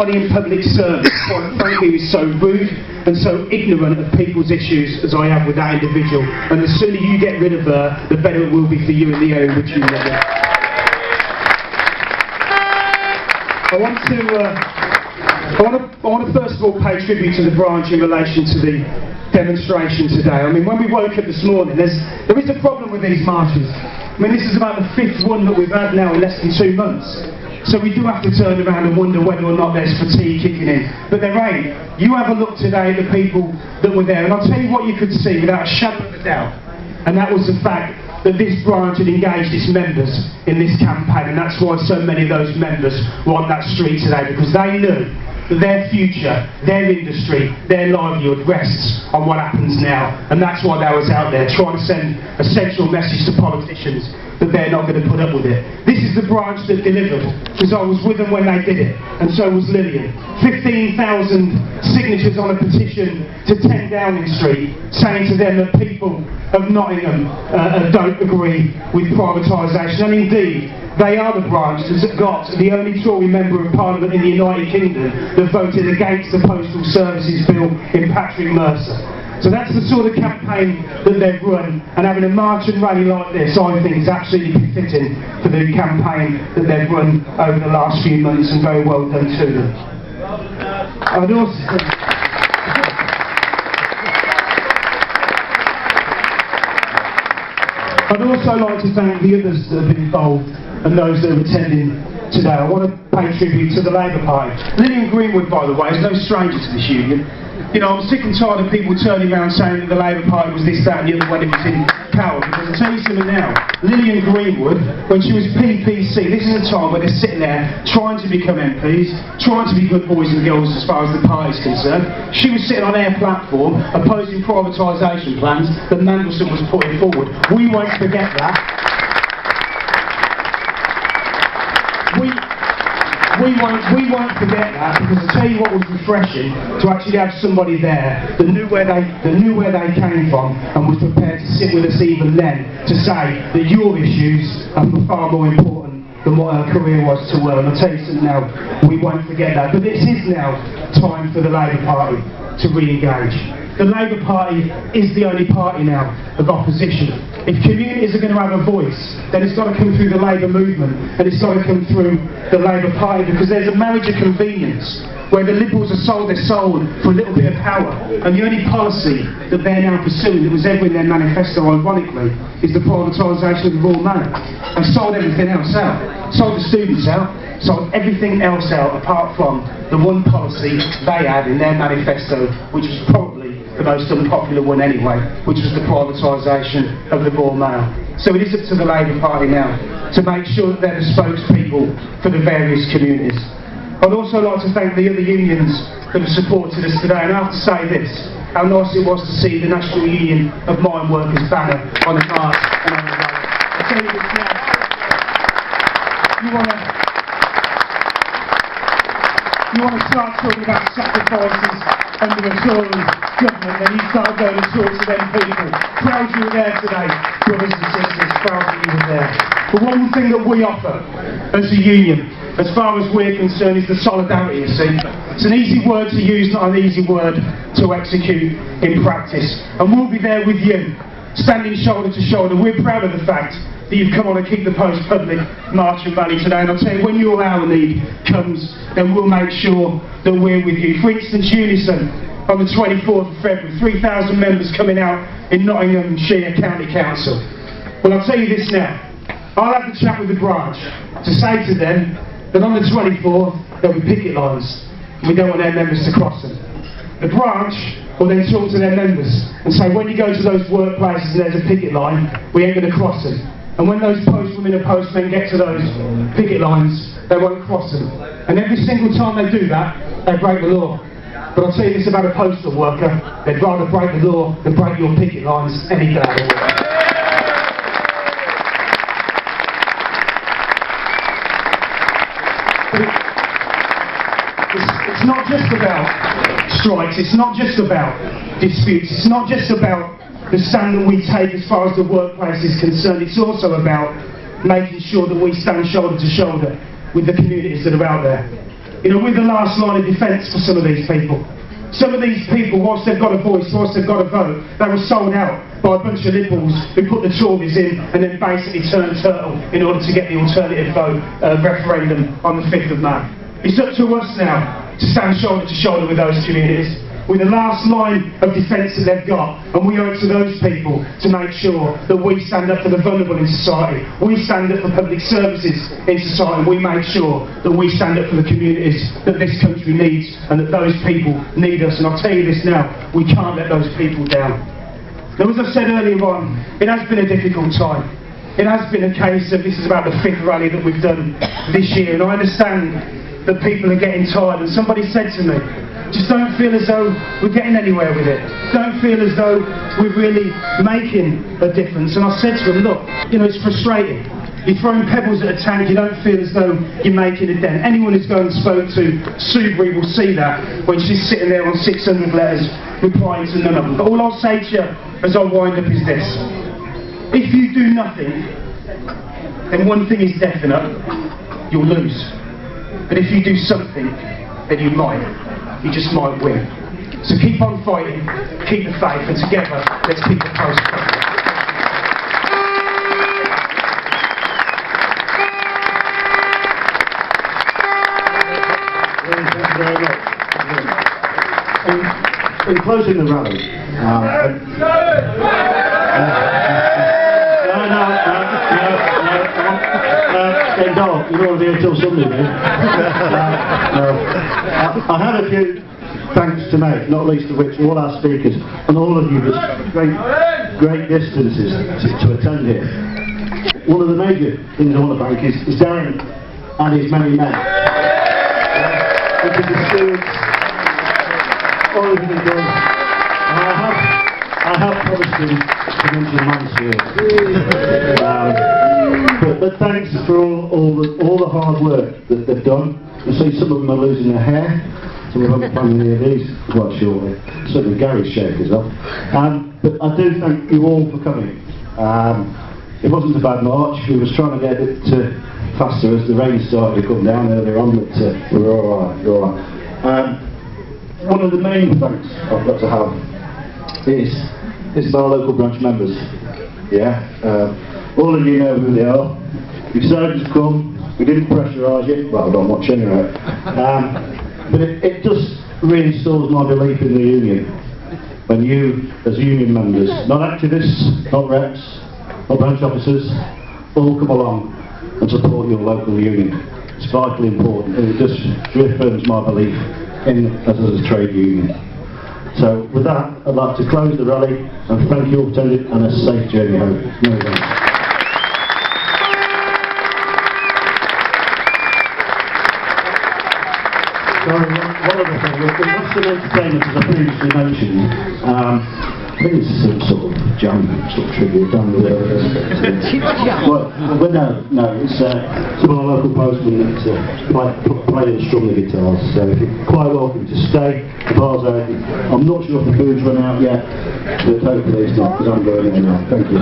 somebody in public service, quite frankly, who is so rude and so ignorant of people's issues as I have with that individual. And the sooner you get rid of her, the better it will be for you in the area in which you live in. I want to first of all pay tribute to the branch in relation to the demonstration today. I mean, when we woke up this morning, there is a problem with these marches. I mean, this is about the 5th one that we've had now in less than 2 months. So we do have to turn around and wonder whether or not there's fatigue kicking in. But there ain't. You have a look today at the people that were there, and I'll tell you what you could see without a shadow of a doubt. And that was the fact that this branch had engaged its members in this campaign, and that's why so many of those members were on that street today, because they knew that their future, their industry, their livelihood rests on what happens now. And that's why they was out there trying to send a central message to politicians that they're not going to put up with it. This is the branch that delivered, because I was with them when they did it, and so was Lillian. 15,000 signatures on a petition to 10 Downing Street, saying to them that people of Nottingham don't agree with privatisation. And indeed, they are the branch that got the only Tory Member of Parliament in the United Kingdom that voted against the Postal Services Bill in Patrick Mercer. So that's the sort of campaign that they've run, and having a march and rally like this, I think, is absolutely befitting for the campaign that they've run over the last few months, and very well done to them. I'd also like to thank the others that have been involved and those that are attending today. I want to pay tribute to the Labour Party. Lillian Greenwood, by the way, is no stranger to this union. You know, I'm sick and tired of people turning around saying that the Labour Party was this, that and the other when it was in power. Because I'll tell you something now, Lillian Greenwood, when she was PPC, this is a time where they're sitting there trying to become MPs, trying to be good boys and girls as far as the party's concerned. She was sitting on their platform opposing privatisation plans that Mandelson was putting forward. We won't forget that. We won't forget that, because I'll tell you what was refreshing, to actually have somebody there that knew where they came from and was prepared to sit with us even then to say that your issues are far more important than what her career was to her. And I'll tell you something now, we won't forget that. But this is now time for the Labour Party to re-engage. The Labour Party is the only party now of opposition. If communities are going to have a voice, then it's got to come through the Labour movement, and it's got to come through the Labour Party, because there's a marriage of convenience where the Liberals are sold their soul for a little bit of power, and the only policy that they're now pursuing that was ever in their manifesto, ironically, is the privatisation of the Royal Mail. They sold everything else out, sold the students out, sold everything else out apart from the one policy they had in their manifesto, which was probably the most unpopular one anyway, which was the privatisation of the Royal Mail. So it is up to the Labour Party now to make sure that they're the spokespeople for the various communities. I'd also like to thank the other unions that have supported us today, and I have to say this, how nice it was to see the National Union of Mine Workers banner on the march and on the road. I'll tell you this now, you want to start talking about sacrifices under a Tory government, then you start going to talk to them people. Proud you were there today, brothers and sisters, proud that you were there. But one thing that we offer as a union, as far as we're concerned, is the solidarity, you see. It's an easy word to use, not an easy word to execute in practice. And we'll be there with you, standing shoulder to shoulder. We're proud of the fact that you've come on and Keep the Post public march and rally today. And I'll tell you, when your hour need comes, then we'll make sure that we're with you. For instance, Unison, on the 24th of February, 3,000 members coming out in Nottinghamshire County Council. Well, I'll tell you this now. I'll have the chat with the branch to say to them that on the 24th there'll be picket lines. We don't want their members to cross them. The branch will then talk to their members and say, when you go to those workplaces and there's a picket line, we ain't going to cross them. And when those postwomen and postmen get to those picket lines, they won't cross them. And every single time they do that, they break the law. But I'll tell you this about a postal worker, they'd rather break the law than break your picket lines any day of the week. It's not just about strikes, it's not just about disputes, it's not just about the stand that we take as far as the workplace is concerned, it's also about making sure that we stand shoulder to shoulder with the communities that are out there. You know, we're the last line of defence for some of these people. Some of these people, whilst they've got a voice, whilst they've got a vote, they were sold out by a bunch of liberals who put the Tories in and then basically turned turtle in order to get the alternative vote referendum on the 5th of May. It's up to us now to stand shoulder to shoulder with those communities. We're the last line of defence that they've got, and we owe it to those people to make sure that we stand up for the vulnerable in society. We stand up for public services in society. We make sure that we stand up for the communities that this country needs and that those people need us. And I'll tell you this now, we can't let those people down. Now, as I said earlier on, it has been a difficult time. It has been a case of this is about the 5th rally that we've done this year, and I understand that people are getting tired, and somebody said to me, just don't feel as though we're getting anywhere with it. Don't feel as though we're really making a difference. And I said to them, look, you know, it's frustrating. You're throwing pebbles at a tank, you don't feel as though you're making a dent. Anyone who's gone and spoke to Subury will see that when she's sitting there on 600 letters replying to none of them. But all I'll say to you as I wind up is this. If you do nothing, then one thing is definite, you'll lose. But if you do something, then you might. You just might win. So keep on fighting, keep the faith, and together, let's keep the post. Thank you very much. In closing the rally, you don't want to be here until Sunday, do you? I had a few thanks to make, not least of which all our speakers and all of you that's great distances to attend here. One of the major things I want to thank is Darren and his many men. Because the stewards, all of you done. I have promised him to mention Mansfield. But thanks for all the hard work that they've done. You see some of them are losing their hair, some of them are planning near these quite shortly. Certainly Gary's shaved as well. But I do thank you all for coming. It wasn't a bad march. We was trying to get it faster as the rain started to come down earlier on, but we were alright. One of the main thanks I've got to have is our local branch members. Yeah. All of you know who they are. You decided to come, we didn't pressurise you, well, not much anyway. But it just reinstalls my belief in the union. When you, as union members, not activists, not reps, not branch officers, all come along and support your local union. It's vitally important, and it just reaffirms my belief in us as a trade union. So with that, I'd like to close the rally and thank you all for attending and a safe journey home. Many thanks. Sorry, one other thing, the Western Entertainment, as I previously mentioned, I think it's some sort of jam, sort of tribute down the road. Well, no, it's some of our local postmen that play and strum the guitars, so you're quite welcome to stay. The bar's open. I'm not sure if the food's run out yet, but hopefully it's not, because I'm going in now. Thank you.